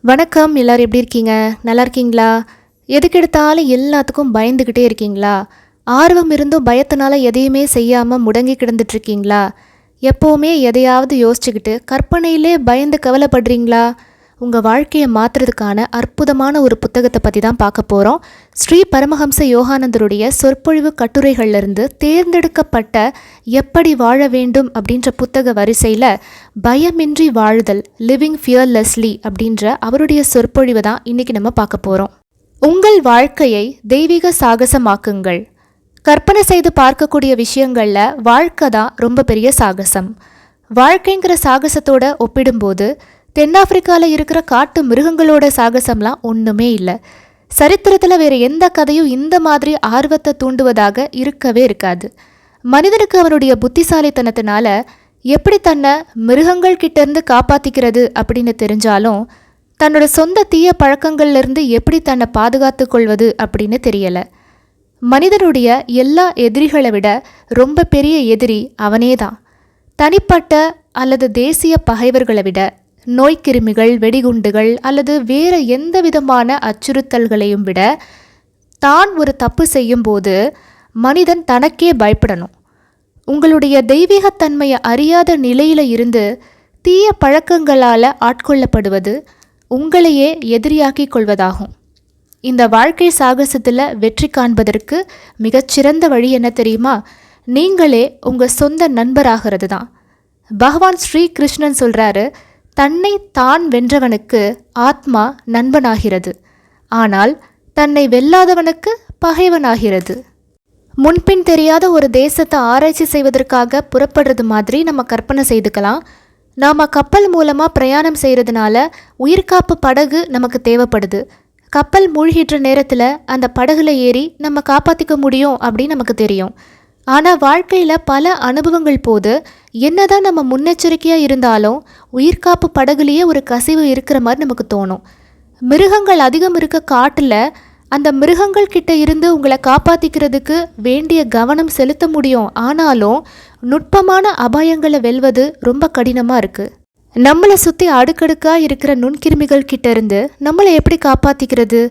வணக்கம். எல்லோரும் எப்படி இருக்கீங்க? நல்லா இருக்கீங்களா? எதுக்கெடுத்தாலும் எல்லாத்துக்கும் பயந்துக்கிட்டே இருக்கீங்களா? ஆர்வம் இருந்தும் பயத்தினால எதையுமே செய்யாமல் முடங்கி கிடந்துட்டுருக்கீங்களா? எப்போவுமே எதையாவது யோசிச்சுக்கிட்டு கற்பனையிலே பயந்து கவலைப்படுறீங்களா? உங்கள் வாழ்க்கையை மாற்றுறதுக்கான அற்புதமான ஒரு புத்தகத்தை பற்றி தான் பார்க்க போகிறோம். ஸ்ரீ பரமஹம்ச யோகானந்தருடைய சொற்பொழிவு கட்டுரைகள்லேருந்து தேர்ந்தெடுக்கப்பட்ட எப்படி வாழ வேண்டும் அப்படின்ற புத்தக வரிசையில் பயமின்றி வாழுதல், லிவிங் ஃபியர்லெஸ்லி அப்படின்ற அவருடைய சொற்பொழிவை தான் இன்றைக்கி நம்ம பார்க்க போகிறோம். உங்கள் வாழ்க்கையை தெய்வீக சாகசமாக்குங்கள். கற்பனை செய்து பார்க்கக்கூடிய விஷயங்களில் வாழ்க்கை தான் ரொம்ப பெரிய சாகசம். வாழ்க்கைங்கிற சாகசத்தோடு ஒப்பிடும்போது தென்னாப்பிரிக்காவில் இருக்கிற காட்டு மிருகங்களோட சாகசம்லாம் ஒன்றுமே இல்லை. சரித்திரத்தில் வேறு எந்த கதையும் இந்த மாதிரி ஆர்வத்தை தூண்டுவதாக இருக்கவே இருக்காது. மனிதனுக்கு அவனுடைய புத்திசாலித்தனத்தினால எப்படி தன்னை மிருகங்கள் கிட்டேருந்து காப்பாற்றிக்கிறது அப்படின்னு தெரிஞ்சாலும் தன்னோட சொந்த தீய பழக்கங்கள்லேருந்து எப்படி தன்னை பாதுகாத்து கொள்வது அப்படின்னு தெரியலை. மனிதனுடைய எல்லா எதிரிகளை விட ரொம்ப பெரிய எதிரி அவனே தான். தனிப்பட்ட அல்லது தேசிய பகைவர்களை விட நோய்க்கிருமிகள், வெடிகுண்டுகள் அல்லது வேறு எந்த விதமான அச்சுறுத்தல்களையும் விட தான் ஒரு தப்பு செய்யும்போது மனிதன் தனக்கே பயப்படணும். உங்களுடைய தெய்வீகத்தன்மையை அறியாத நிலையில் இருந்து தீய பழக்கங்களால் ஆட்கொள்ளப்படுவது உங்களையே எதிரியாக்கி கொள்வதாகும். இந்த வாழ்க்கை சாகசத்தில் வெற்றி காண்பதற்கு மிகச்சிறந்த வழி என்ன தெரியுமா? நீங்களே உங்கள் சொந்த நண்பராகிறது தான். பகவான் ஸ்ரீ கிருஷ்ணன் சொல்கிறாரு, தன்னை தான் வென்றவனுக்கு ஆத்மா நண்பனாகிறது, ஆனால் தன்னை வெல்லாதவனுக்கு பகைவனாகிறது. முன்பின் தெரியாத ஒரு தேசத்தை ஆராய்ச்சி செய்வதற்காக புறப்படுறது மாதிரி நம்ம கற்பனை செய்துக்கலாம். நாம் கப்பல் மூலமாக பிரயாணம் செய்கிறதுனால உயிர்காப்பு படகு நமக்கு தேவைப்படுது. கப்பல் மூழ்கின்ற நேரத்தில் அந்த படகுல ஏறி நம்ம காப்பாற்றிக்க முடியும் அப்படின்னு நமக்கு தெரியும். ஆனால் வாழ்க்கையில் பல அனுபவங்கள் போது என்னதான் நம்ம முன்னெச்சரிக்கையாக இருந்தாலும் உயிர்காப்பு படகுலேயே ஒரு கசிவு இருக்கிற மாதிரி நமக்கு தோணும். மிருகங்கள் அதிகம் இருக்க காட்டில் அந்த மிருகங்கள் கிட்ட இருந்து உங்களை காப்பாற்றிக்கிறதுக்கு வேண்டிய கவனம் செலுத்த முடியும். ஆனாலும் நுட்பமான அபாயங்களை வெல்வது ரொம்ப கடினமாக இருக்குது. நம்மளை சுற்றி அடுக்கடுக்காக இருக்கிற நுண்கிருமிகள் கிட்ட இருந்து நம்மளை எப்படி காப்பாற்றிக்கிறது?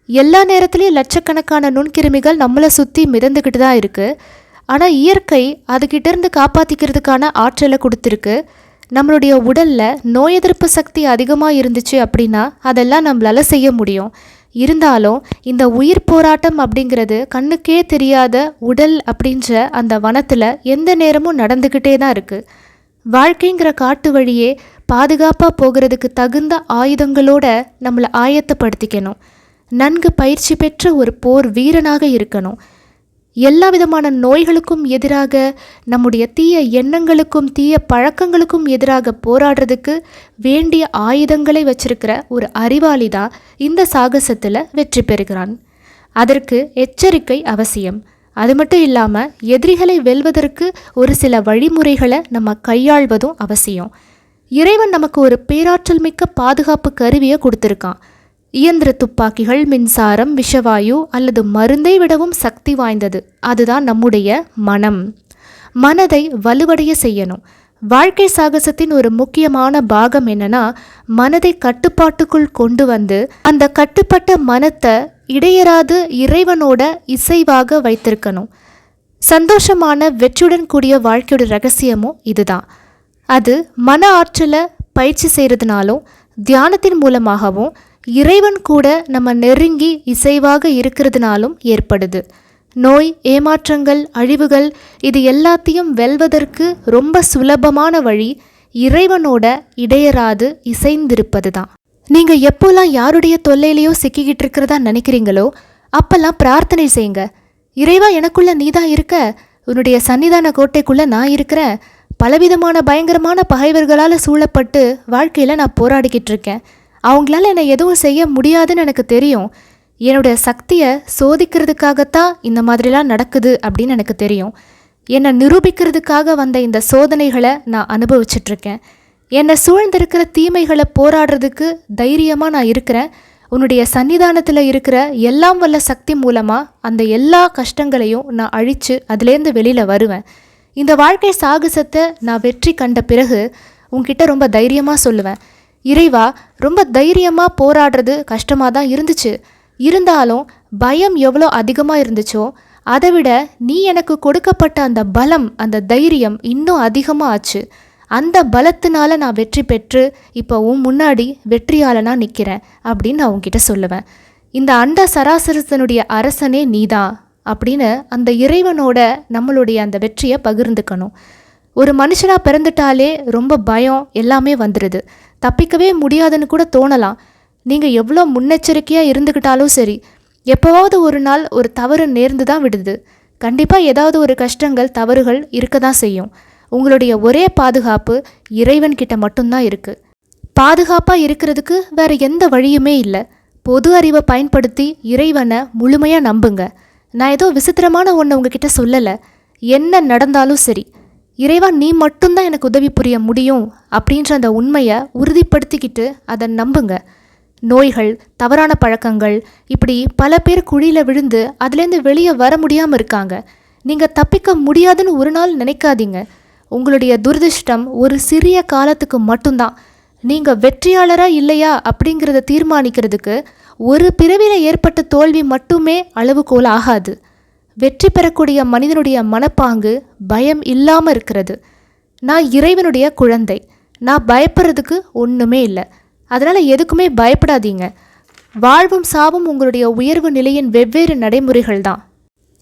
எல்லா நேரத்துலையும் லட்சக்கணக்கான நுண்கிருமிகள் நம்மளை சுற்றி மிதந்துக்கிட்டு தான் இருக்குது. ஆனால் இயற்கை அதுகிட்டேருந்து காப்பாற்றிக்கிறதுக்கான ஆற்றலை கொடுத்துருக்கு. நம்மளுடைய உடலில் நோய் எதிர்ப்பு சக்தி அதிகமாக இருந்துச்சு அப்படின்னா அதெல்லாம் நம்மளால் செய்ய முடியும். இருந்தாலும் இந்த உயிர் போராட்டம் அப்படிங்கிறது கண்ணுக்கே தெரியாத உடல் அப்படின்ற அந்த வனத்தில் எந்த நேரமும் நடந்துக்கிட்டே தான் இருக்குது. வாழ்க்கைங்கிற காட்டு வழியே பாதுகாப்பாக போகிறதுக்கு தகுந்த ஆயுதங்களோடு நம்மளை ஆயத்தப்படுத்திக்கணும். நன்கு பயிற்சி பெற்ற ஒரு போர் வீரனாக இருக்கணும். எல்லா விதமான நோய்களுக்கும் எதிராக, நம்முடைய தீய எண்ணங்களுக்கும் தீய பழக்கங்களுக்கும் எதிராக போராடுறதுக்கு வேண்டிய ஆயுதங்களை வச்சிருக்கிற ஒரு அறிவாளி தான் இந்த சாகசத்தில் வெற்றி பெறுகிறான். அதற்கு எச்சரிக்கை அவசியம். அது மட்டும் இல்லாமல் எதிரிகளை வெல்வதற்கு ஒரு சில வழிமுறைகளை நம்ம கையாள்வதும் அவசியம். இறைவன் நமக்கு ஒரு பேராற்றல் மிக்க பாதுகாப்பு கருவியை கொடுத்துருக்கான். இயந்திர துப்பாக்கிகள், மின்சாரம், விஷவாயு அல்லது மருந்தை விடவும் சக்தி வாய்ந்தது அதுதான் நம்முடைய மனம். மனதை வலுவடைய செய்யணும். வாழ்க்கை சாகசத்தின் ஒரு முக்கியமான பாகம் என்னன்னா, மனதை கட்டுப்பாட்டுக்குள் கொண்டு வந்து அந்த கட்டுப்பட்ட மனத்தை இடையராது இறைவனோட இசைவாக வைத்திருக்கணும். சந்தோஷமான வெற்றியுடன் கூடிய வாழ்க்கையோட ரகசியமும் இதுதான். அது மன ஆற்றலை பயிற்சி செய்கிறதுனாலும் தியானத்தின் மூலமாகவும் இறைவன் கூட நம்ம நெருங்கி இசைவாக இருக்கிறதுனாலும் ஏற்படுது. நோய், ஏமாற்றங்கள், அழிவுகள் இது எல்லாத்தையும் வெல்வதற்கு ரொம்ப சுலபமான வழி இறைவனோட இடையராது இசைந்திருப்பது தான். நீங்கள் எப்போல்லாம் யாருடைய தொல்லையிலையோ சிக்கிக்கிட்டு இருக்கிறதா நினைக்கிறீங்களோ அப்போல்லாம் பிரார்த்தனை செய்யுங்க. இறைவா, எனக்குள்ள நீ தான் இருக்க, உன்னுடைய சன்னிதான கோட்டைக்குள்ளே நான் இருக்கிறேன். பலவிதமான பயங்கரமான பகைவர்களால் சூழப்பட்டு வாழ்க்கையில் நான் போராடிக்கிட்டு இருக்கேன். அவங்களால என்னை எதுவும் செய்ய முடியாதுன்னு எனக்கு தெரியும். என்னுடைய சக்தியை சோதிக்கிறதுக்காகத்தான் இந்த மாதிரிலாம் நடக்குது அப்படின்னு எனக்கு தெரியும். என்னை நிரூபிக்கிறதுக்காக வந்த இந்த சோதனைகளை நான் அனுபவிச்சிட்ருக்கேன். என்னை சூழ்ந்திருக்கிற தீமைகளை போராடுறதுக்கு தைரியமாக நான் இருக்கிறேன். உன்னுடைய சன்னிதானத்தில் இருக்கிற எல்லாம் வல்ல சக்தி மூலமாக அந்த எல்லா கஷ்டங்களையும் நான் அழித்து அதுலேருந்து வெளியில் வருவேன். இந்த வாழ்க்கை சாகசத்தை நான் வெற்றி கண்ட பிறகு உன்கிட்ட ரொம்ப தைரியமாக சொல்லுவேன், இறைவா, ரொம்ப தைரியமாக போராடுறது கஷ்டமாக தான் இருந்துச்சு. இருந்தாலும் பயம் எவ்வளோ அதிகமாக இருந்துச்சோ அதை விட நீ எனக்கு கொடுக்கப்பட்ட அந்த பலம், அந்த தைரியம் இன்னும் அதிகமாக ஆச்சு. அந்த பலத்தினால நான் வெற்றி பெற்று இப்போ உன் முன்னாடி வெற்றியாளனாக நிற்கிறேன் அப்படின்னு நான் உன்கிட்ட சொல்லுவேன். இந்த அண்ட சராசரத்தினுடைய அரசனே நீதான் அப்படின்னு அந்த இறைவனோட நம்மளுடைய அந்த வெற்றியை பகிர்ந்துக்கணும். ஒரு மனுஷனாக பிறந்துட்டாலே ரொம்ப பயம் எல்லாமே வந்துடுது. தப்பிக்கவே முடியாதுன்னு கூட தோணலாம். நீங்கள் எவ்வளோ முன்னெச்சரிக்கையாக இருந்துக்கிட்டாலும் சரி, எப்போவாவது ஒரு நாள் ஒரு தவறு நேர்ந்து தான் விடுது. கண்டிப்பாக ஏதாவது ஒரு கஷ்டங்கள், தவறுகள் இருக்க தான் செய்யும். உங்களுடைய ஒரே பாதுகாப்பு இறைவன்கிட்ட மட்டும்தான் இருக்குது. பாதுகாப்பாக இருக்கிறதுக்கு வேறு எந்த வழியுமே இல்லை. பொது அறிவை பயன்படுத்தி இறைவனை முழுமையாக நம்புங்க. நான் ஏதோ விசித்திரமான ஒன்று உங்ககிட்ட சொல்லலை. என்ன நடந்தாலும் சரி, இறைவா நீ மட்டும்தான் எனக்கு உதவி புரிய முடியும் அப்படின்ற அந்த உண்மையை உறுதிப்படுத்திக்கிட்டு அதை நம்புங்க. நோய்கள், தவறான பழக்கங்கள், இப்படி பல பேர் குழியில் விழுந்து அதுலேருந்து வெளியே வர முடியாமல் இருக்காங்க. நீங்கள் தப்பிக்க முடியாதுன்னு ஒரு நாள் நினைக்காதீங்க. உங்களுடைய துரதிர்ஷ்டம் ஒரு சிறிய காலத்துக்கு மட்டும்தான். நீங்கள் வெற்றியாளராக இல்லையா அப்படிங்கிறத தீர்மானிக்கிறதுக்கு ஒரு பிறவியில் ஏற்பட்ட தோல்வி மட்டுமே அளவுகோல் ஆகாது. வெற்றி பெறக்கூடிய மனிதனுடைய மனப்பாங்கு பயம் இல்லாமல் இருக்கிறது. நான் இறைவனுடைய குழந்தை, நான் பயப்படுறதுக்கு ஒன்றுமே இல்லை. அதனால் எதுக்குமே பயப்படாதீங்க. வாழ்வும் சாவும் உங்களுடைய உயர்வு நிலையின் வெவ்வேறு நடைமுறைகள் தான்.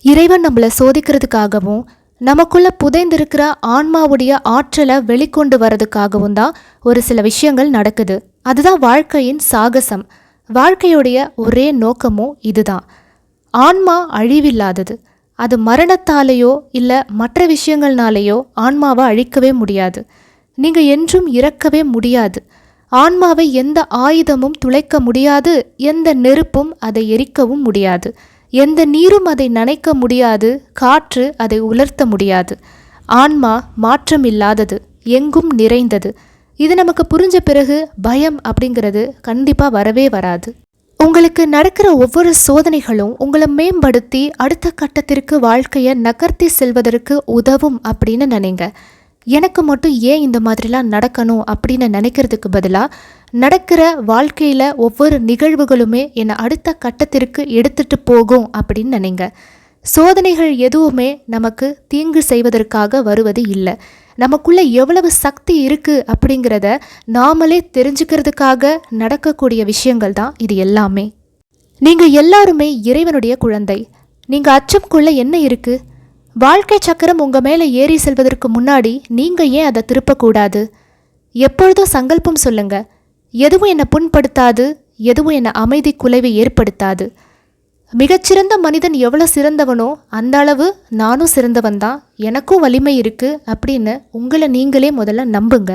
இறைவன் நம்மளை சோதிக்கிறதுக்காகவும் நமக்குள்ளே புதைந்திருக்கிற ஆன்மாவுடைய ஆற்றலை வெளிக்கொண்டு வர்றதுக்காகவும் தான் ஒரு சில விஷயங்கள் நடக்குது. அதுதான் வாழ்க்கையின் சாகசம். வாழ்க்கையுடைய ஒரே நோக்கமும் இதுதான். ஆன்மா அழிவில்லாதது. அது மரணத்தாலேயோ இல்லை மற்ற விஷயங்கள்னாலேயோ ஆன்மாவை அழிக்கவே முடியாது. நீங்கள் என்றும் இறக்கவே முடியாது. ஆன்மாவை எந்த ஆயுதமும் துளைக்க முடியாது. எந்த நெருப்பும் அதை எரிக்கவும் முடியாது. எந்த நீரும் அதை நனைக்க முடியாது. காற்று அதை உலர்த்த முடியாது. ஆன்மா மாற்றமில்லாதது, எங்கும் நிறைந்தது. இது நமக்கு புரிஞ்ச பிறகு பயம் அப்படிங்கிறது கண்டிப்பாக வரவே வராது. உங்களுக்கு நடக்கிற ஒவ்வொரு சோதனைகளும் உங்களை மேம்படுத்தி அடுத்த கட்டத்திற்கு வாழ்க்கையை நகர்த்தி செல்வதற்கு உதவும் அப்படின்னு நினைங்க. எனக்கு மட்டும் ஏன் இந்த மாதிரிலாம் நடக்கணும் அப்படின்னு நினைக்கிறதுக்கு பதிலாக நடக்கிற வாழ்க்கையில் ஒவ்வொரு நிகழ்வுகளுமே என்னை அடுத்த கட்டத்திற்கு எடுத்துகிட்டு போகும் அப்படின்னு நினைங்க. சோதனைகள் எதுவுமே நமக்கு தீங்கு செய்வதற்காக வருவது இல்லை. நமக்குள்ளே எவ்வளவு சக்தி இருக்குது அப்படிங்கிறத நாமளே தெரிஞ்சுக்கிறதுக்காக நடக்கக்கூடிய விஷயங்கள் தான் இது எல்லாமே. நீங்கள் எல்லாருமே இறைவனுடைய குழந்தை. நீங்கள் அச்சம் கொள்ள என்ன இருக்குது? வாழ்க்கை சக்கரம் உங்கள் மேலே ஏறி செல்வதற்கு முன்னாடி நீங்கள் ஏன் அதை திருப்பக்கூடாது? எப்பொழுதும் சங்கல்பம் சொல்லுங்க, எதுவும் என்னை புண்படுத்தாது, எதுவும் என்னை அமைதி குலைவை ஏற்படுத்தாது. மிகச்சிறந்த மனிதன் எவ்வளோ சிறந்தவனோ அந்த அளவு நானும் சிறந்தவன் தான், எனக்கும் வலிமை இருக்குது அப்படின்னு உங்களை நீங்களே முதல்ல நம்புங்க.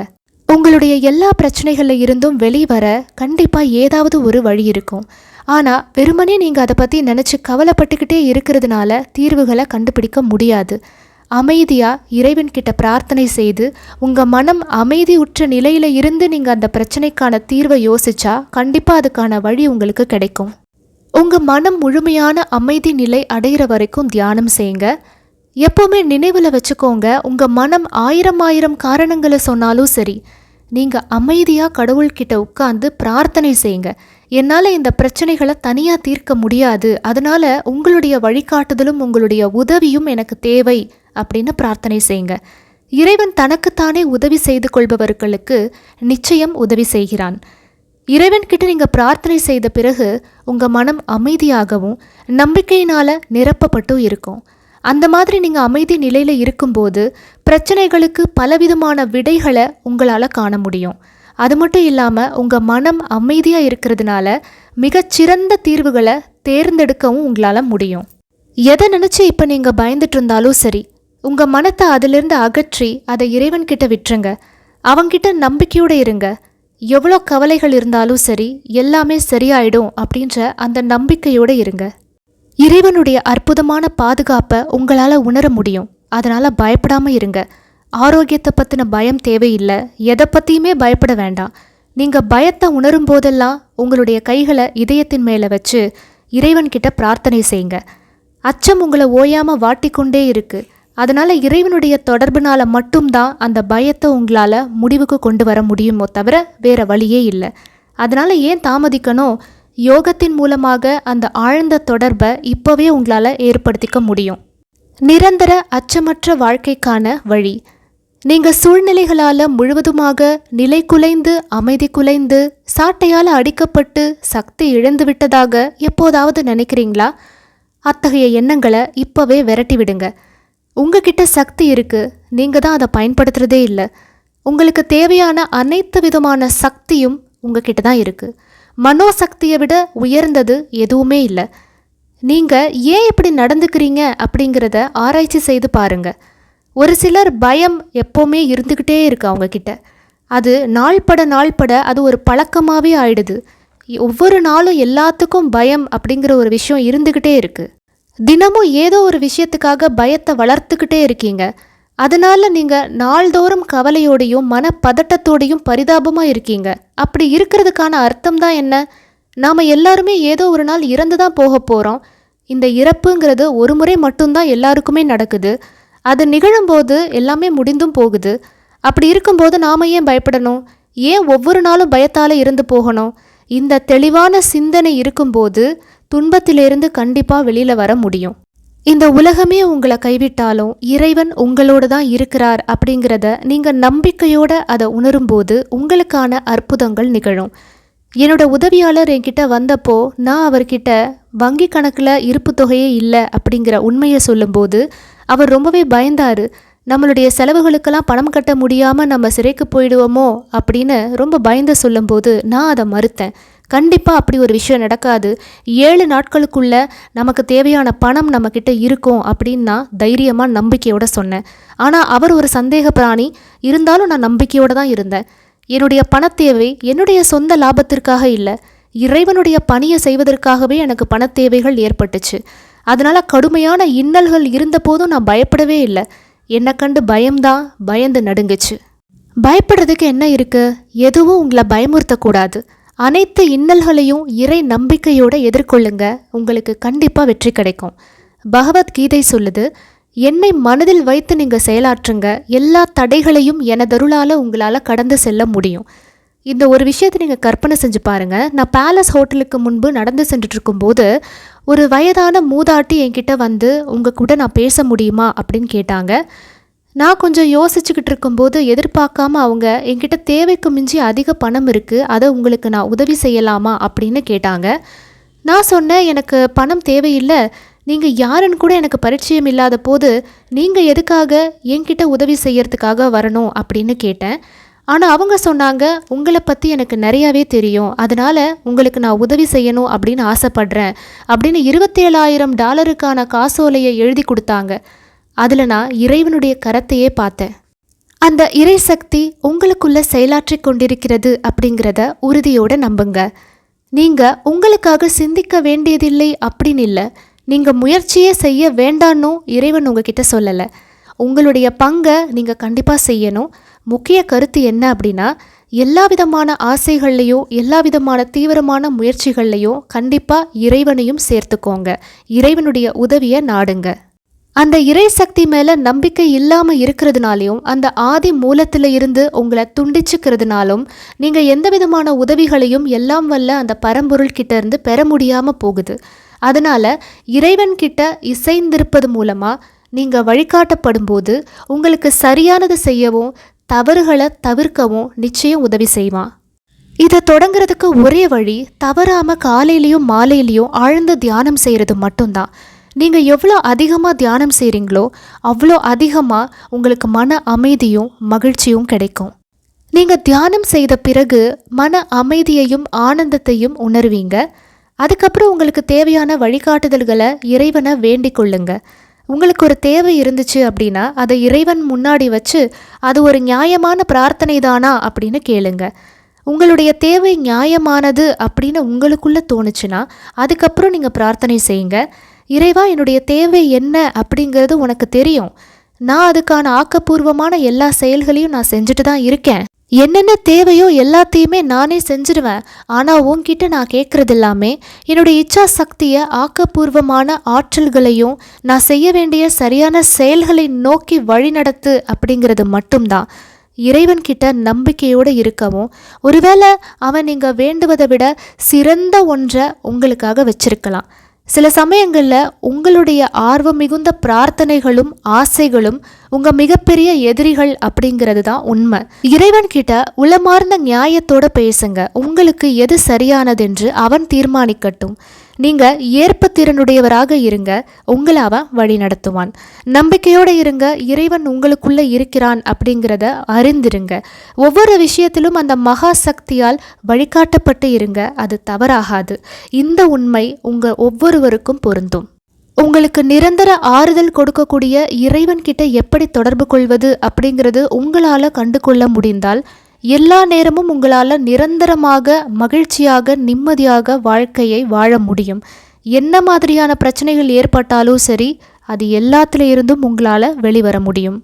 உங்களுடைய எல்லா பிரச்சனைகளில் இருந்தும் வெளிவர கண்டிப்பாக ஏதாவது ஒரு வழி இருக்கும். ஆனால் வெறுமனே நீங்கள் அதை பற்றி நினச்சி கவலைப்பட்டுக்கிட்டே இருக்கிறதுனால தீர்வுகளை கண்டுபிடிக்க முடியாது. அமைதியாக இறைவன்கிட்ட பிரார்த்தனை செய்து உங்கள் மனம் அமைதி உற்ற நிலையில் இருந்து நீங்கள் அந்த பிரச்சனைக்கான தீர்வை யோசிச்சா கண்டிப்பாக அதுக்கான வழி உங்களுக்கு கிடைக்கும். உங்கள் மனம் முழுமையான அமைதி நிலை அடைகிற வரைக்கும் தியானம் செய்யுங்க. எப்போவுமே நினைவில் வச்சுக்கோங்க, உங்கள் மனம் ஆயிரம் காரணங்களை சொன்னாலும் சரி, நீங்கள் அமைதியாக கடவுள்கிட்ட உட்கார்ந்து பிரார்த்தனை செய்யுங்க. என்னால் இந்த பிரச்சனைகளை தனியாக தீர்க்க முடியாது, அதனால் உங்களுடைய வழிகாட்டுதலும் உங்களுடைய உதவியும் எனக்கு தேவை அப்படின்னு பிரார்த்தனை செய்யுங்க. இறைவன் தனக்குத்தானே உதவி செய்து கொள்பவர்களுக்கு நிச்சயம் உதவி செய்கிறான். இறைவன்கிட்ட நீங்கள் பிரார்த்தனை செய்த பிறகு உங்கள் மனம் அமைதியாகவும் நம்பிக்கையினால் நிரப்பப்பட்டும் இருக்கும். அந்த மாதிரி நீங்கள் அமைதி நிலையில் இருக்கும்போது பிரச்சனைகளுக்கு பலவிதமான விடைகளை உங்களால் காண முடியும். அது மட்டும் இல்லாமல் உங்கள் மனம் அமைதியாக இருக்கிறதுனால மிகச்சிறந்த தீர்வுகளை தேர்ந்தெடுக்கவும் உங்களால் முடியும். எதை நினச்சி இப்போ நீங்கள் பயந்துட்டு இருந்தாலும் சரி, உங்கள் மனத்தை அதிலிருந்து அகற்றி அதை இறைவன்கிட்ட விட்டுருங்க. அவங்கிட்ட நம்பிக்கையோடு இருங்க. எவ்வளோ கவலைகள் இருந்தாலும் சரி, எல்லாமே சரியாயிடும் அப்படின்ற அந்த நம்பிக்கையோடு இருங்க. இறைவனுடைய அற்புதமான பாதுகாப்பை உங்களால் உணர முடியும். அதனால் பயப்படாமல் இருங்க. ஆரோக்கியத்தை பற்றின பயம் தேவையில்லை. எதை பற்றியுமே பயப்பட வேண்டாம். நீங்கள் பயத்தை உணரும் போதெல்லாம் உங்களுடைய கைகளை இதயத்தின் மேலே வச்சு இறைவன்கிட்ட பிரார்த்தனை செய்யுங்க. அச்சம் உங்களை ஓயாமல் வாட்டிக்கொண்டே இருக்குது. அதனால் இறைவனுடைய தொடர்புனால மட்டும்தான் அந்த பயத்தை உங்களால் முடிவுக்கு கொண்டு வர முடியுமோ தவிர வேறு வழியே இல்லை. அதனால் ஏன் தாமதிக்கணும்? யோகத்தின் மூலமாக அந்த ஆழ்ந்த தொடர்பை இப்போவே உங்களால் ஏற்படுத்திக்க முடியும். நிரந்தர அச்சமற்ற வாழ்க்கைக்கான வழி. நீங்கள் சூழ்நிலைகளால் முழுவதுமாக நிலை குலைந்து அமைதி குலைந்து சாட்டையால் அடிக்கப்பட்டு சக்தி இழந்து விட்டதாக எப்போதாவது நினைக்கிறீங்களா? அத்தகைய எண்ணங்களை இப்போவே விரட்டி விடுங்க. உங்ககிட்ட சக்தி இருக்குது, நீங்கள் தான் அதை பயன்படுத்துகிறதே இல்லை. உங்களுக்கு தேவையான அனைத்து விதமான சக்தியும் உங்ககிட்ட தான் இருக்குது. மனோசக்தியை விட உயர்ந்தது எதுவுமே இல்லை. நீங்கள் ஏன் இப்படி நடந்துக்கிறீங்க அப்படிங்கிறத ஆராய்ச்சி செய்து பாருங்கள். ஒரு சிலர் பயம் எப்போவுமே இருந்துக்கிட்டே இருக்கு அவங்கக்கிட்ட. அது நாள்பட அது ஒரு பழக்கமாகவே ஆயிடுது. ஒவ்வொரு நாளும் எல்லாத்துக்கும் பயம் அப்படிங்கிற ஒரு விஷயம் இருந்துக்கிட்டே இருக்குது. தினமும் ஏதோ ஒரு விஷயத்துக்காக பயத்தை வளர்த்துக்கிட்டே இருக்கீங்க. அதனால் நீங்கள் நாள்தோறும் கவலையோடையும் மனப்பதட்டத்தோடையும் பரிதாபமாக இருக்கீங்க. அப்படி இருக்கிறதுக்கான அர்த்தம் தான் என்ன? நாம் எல்லாருமே ஏதோ ஒரு நாள் இறந்து தான் போக போகிறோம். இந்த இறப்புங்கிறது ஒரு முறை மட்டும்தான் எல்லாருக்குமே நடக்குது. அது நிகழும்போது எல்லாமே முடிந்தும் போகுது. அப்படி இருக்கும்போது நாம் ஏன் பயப்படணும்? ஏன் ஒவ்வொரு நாளும் பயத்தால் இருந்து போகணும்? இந்த தெளிவான சிந்தனை இருக்கும்போது துன்பத்திலிருந்து கண்டிப்பாக வெளியில் வர முடியும். இந்த உலகமே உங்களை கைவிட்டாலும் இறைவன் உங்களோடு தான் இருக்கிறார் அப்படிங்கிறத நீங்கள் நம்பிக்கையோடு அதை உணரும்போது உங்களுக்கான அற்புதங்கள் நிகழும். என்னோட உதவியாளர் என்கிட்ட வந்தப்போ நான் அவர்கிட்ட வங்கி கணக்கில் இருப்பு தொகையே இல்லை அப்படிங்கிற உண்மையை சொல்லும்போது அவர் ரொம்பவே பயந்தார். நம்மளுடைய செலவுகளுக்கெல்லாம் பணம் கட்ட முடியாமல் நம்ம சிறைக்கு போயிடுவோமோ அப்படின்னு ரொம்ப பயந்து சொல்லும்போது நான் அதை மறுத்தேன். கண்டிப்பாக அப்படி ஒரு விஷயம் நடக்காது. 7 நாட்களுக்குள்ளே நமக்கு தேவையான பணம் நம்மக்கிட்ட இருக்கும் அப்படின்னு நான் தைரியமாக நம்பிக்கையோடு சொன்னேன். ஆனால் அவர் ஒரு சந்தேக பிராணி. இருந்தாலும் நான் நம்பிக்கையோடு தான் இருந்தேன். என்னுடைய பணத்தேவை என்னுடைய சொந்த லாபத்திற்காக இல்லை, இறைவனுடைய பணியை செய்வதற்காகவே எனக்கு பணத்தேவைகள் ஏற்பட்டுச்சு. அதனால் கடுமையான இன்னல்கள் இருந்த போதும் நான் பயப்படவே இல்லை. என்னை கண்டு பயம்தான் பயந்து நடுங்குச்சு. பயப்படுறதுக்கு என்ன இருக்குது? எதுவும் உங்களை பயமுறுத்தக்கூடாது. அனைத்து இன்னல்களையும் இறை நம்பிக்கையோடு எதிர்கொள்ளுங்க. உங்களுக்கு கண்டிப்பாக வெற்றி கிடைக்கும். பகவத்கீதை சொல்லுது, என்னை மனதில் வைத்து நீங்கள் செயலாற்றுங்க, எல்லா தடைகளையும் எனதருளால் உங்களால் கடந்து செல்ல முடியும். இந்த ஒரு விஷயத்தை நீங்கள் கற்பனை செஞ்சு பாருங்கள். நான் பேலஸ் ஹோட்டலுக்கு முன்பு நடந்து சென்றுட்டு இருக்கும்போது ஒரு வயதான மூதாட்டி என்கிட்ட வந்து உங்கள் கூட நான் பேச முடியுமா அப்படின்னு கேட்டாங்க. நான் கொஞ்சம் யோசிச்சுக்கிட்டு இருக்கும்போது எதிர்பார்க்காம அவங்க என்கிட்ட தேவைக்கு மிஞ்சி அதிக பணம் இருக்குது, அதை உங்களுக்கு நான் உதவி செய்யலாமா அப்படின்னு கேட்டாங்க. நான் சொன்னேன், எனக்கு பணம் தேவையில்லை, நீங்கள் யாருன்னு கூட எனக்கு பரிச்சயம் இல்லாத போது நீங்கள் எதுக்காக என்கிட்ட உதவி செய்யறதுக்காக வரணும் அப்படின்னு கேட்டேன். ஆனால் அவங்க சொன்னாங்க, உங்களை பற்றி எனக்கு நிறையாவே தெரியும், அதனால் உங்களுக்கு நான் உதவி செய்யணும் அப்படின்னு ஆசைப்படுறேன் அப்படின்னு $27,000 காசோலையை எழுதி கொடுத்தாங்க. அதில் நான் இறைவனுடைய கரத்தையே பார்த்தேன். அந்த இறை சக்தி உங்களுக்குள்ளே செயலாற்றி கொண்டிருக்கிறது அப்படிங்கிறத உறுதியோடு நம்புங்க. நீங்கள் உங்களுக்காக சிந்திக்க வேண்டியதில்லை அப்படின்னு இல்லை, நீங்கள் முயற்சியே செய்ய வேண்டான்னு இறைவன் உங்ககிட்ட சொல்லலை. உங்களுடைய பங்கை நீங்கள் கண்டிப்பாக செய்யணும். முக்கிய கருத்து என்ன அப்படின்னா, எல்லா விதமான ஆசைகள்லையும் எல்லா விதமான தீவிரமான முயற்சிகள்லையும் கண்டிப்பாக இறைவனையும் சேர்த்துக்கோங்க. இறைவனுடைய உதவியை நாடுங்க. அந்த இறை சக்தி மேலே நம்பிக்கை இல்லாமல் இருக்கிறதுனாலையும் அந்த ஆதி மூலத்தில் இருந்து உங்களை துண்டிச்சுக்கிறதுனாலும் நீங்கள் எந்த விதமான உதவிகளையும் எல்லாம் வல்ல அந்த பரம்பொருள் கிட்ட இருந்து பெற முடியாமல் போகுது. அதனால் இறைவன்கிட்ட இசைந்திருப்பது மூலமாக நீங்கள் வழிகாட்டப்படும் போது உங்களுக்கு சரியானது செய்யவும் தவறுகளை தவிர்க்கவும் நிச்சயம் உதவி செய்வான். இதை தொடங்குறதுக்கு ஒரே வழி, தவறாமல் காலையிலையும் மாலையிலையும் ஆழ்ந்த தியானம் செய்கிறது மட்டும்தான். நீங்கள் எவ்வளோ அதிகமாக தியானம் செய்கிறீங்களோ அவ்வளோ அதிகமாக உங்களுக்கு மன அமைதியும் மகிழ்ச்சியும் கிடைக்கும். நீங்கள் தியானம் செய்த பிறகு மன அமைதியையும் ஆனந்தத்தையும் உணர்வீங்க. அதுக்கப்புறம் உங்களுக்கு தேவையான வழிகாட்டுதல்களை இறைவனை வேண்டிக் கொள்ளுங்க. உங்களுக்கு ஒரு தேவை இருந்துச்சு அப்படின்னா அதை இறைவன் முன்னாடி வச்சு அது ஒரு நியாயமான பிரார்த்தனை தானா அப்படின்னு கேளுங்க. உங்களுடைய தேவை நியாயமானது அப்படின்னு உங்களுக்குள்ளே தோணுச்சுன்னா அதுக்கப்புறம் நீங்கள் பிரார்த்தனை செய்யுங்க. இறைவா, என்னுடைய தேவை என்ன அப்படிங்கிறது உனக்கு தெரியும், நான் அதுக்கான ஆக்கப்பூர்வமான எல்லா செயல்களையும் நான் செஞ்சுட்டு தான் இருக்கேன், என்னென்ன தேவையோ எல்லாத்தையுமே நானே செஞ்சிருவேன். ஆனால் உன்கிட்ட நான் கேட்குறது எல்லாமே என்னுடைய இச்சா சக்தியை, ஆக்கப்பூர்வமான ஆற்றல்களையும் நான் செய்ய வேண்டிய சரியான செயல்களை நோக்கி வழிநடத்து அப்படிங்கிறது மட்டும்தான். இறைவன்கிட்ட நம்பிக்கையோடு இருக்கவும், ஒருவேளை அவன் நீங்கள் வேண்டுவதை விட சிறந்த ஒன்றை உங்களுக்காக வச்சிருக்கலாம். சில சமயங்களில் உங்களுடைய ஆர்வம் மிகுந்த பிரார்த்தனைகளும் ஆசைகளும் உங்கள் மிகப்பெரிய எதிரிகள் அப்படிங்கிறது தான் உண்மை. இறைவன்கிட்ட உளமார்ந்த நியாயத்தோடு பேசுங்க. உங்களுக்கு எது சரியானதென்று அவன் தீர்மானிக்கட்டும். நீங்கள் ஏற்பத்திறனுடையவராக இருங்க, உங்களை அவன் வழி நடத்துவான். நம்பிக்கையோடு இருங்க, இறைவன் உங்களுக்குள்ளே இருக்கிறான் அப்படிங்கிறத அறிந்திருங்க. ஒவ்வொரு விஷயத்திலும் அந்த மகா சக்தியால் வழிகாட்டப்பட்டு இருங்க, அது தவறாகாது. இந்த உண்மை உங்கள் ஒவ்வொருவருக்கும் பொருந்தும். உங்களுக்கு நிரந்தர ஆறுதல் கொடுக்கக்கூடிய இறைவன்கிட்ட எப்படி தொடர்பு கொள்வது அப்படிங்கிறது உங்களால் கண்டு கொள்ள முடிந்தால் எல்லா நேரமும் உங்களால் நிரந்தரமாக மகிழ்ச்சியாக நிம்மதியாக வாழ்க்கையை வாழ முடியும். என்ன மாதிரியான பிரச்சனைகள் ஏற்பட்டாலும் சரி, அது எல்லாத்துல இருந்தும் உங்களால் வெளிவர முடியும்.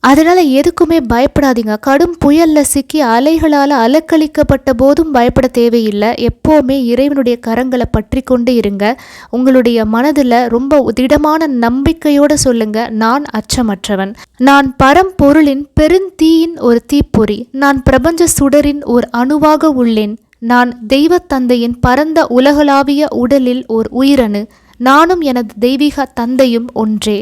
அதனால் எதுக்குமே பயப்படாதீங்க. கடும் புயலில் சிக்கி அலைகளால் அலக்களிக்கப்பட்ட போதும் பயப்பட தேவையில்லை. எப்போவுமே இறைவனுடைய கரங்களை பற்றி கொண்டு இருங்க. உங்களுடைய மனதில் ரொம்ப திடமான நம்பிக்கையோடு சொல்லுங்க, நான் அச்சமற்றவன், நான் பரம்பொருளின் பெருந்தீயின் ஒரு தீப்பொறி, நான் பிரபஞ்ச சுடரின் ஒரு அணுவாக உள்ளேன், நான் தெய்வத்தந்தையின் பரந்த உலகளாவிய உடலில் ஓர் உயிரணு, நானும் எனது தெய்வீக தந்தையும் ஒன்றே.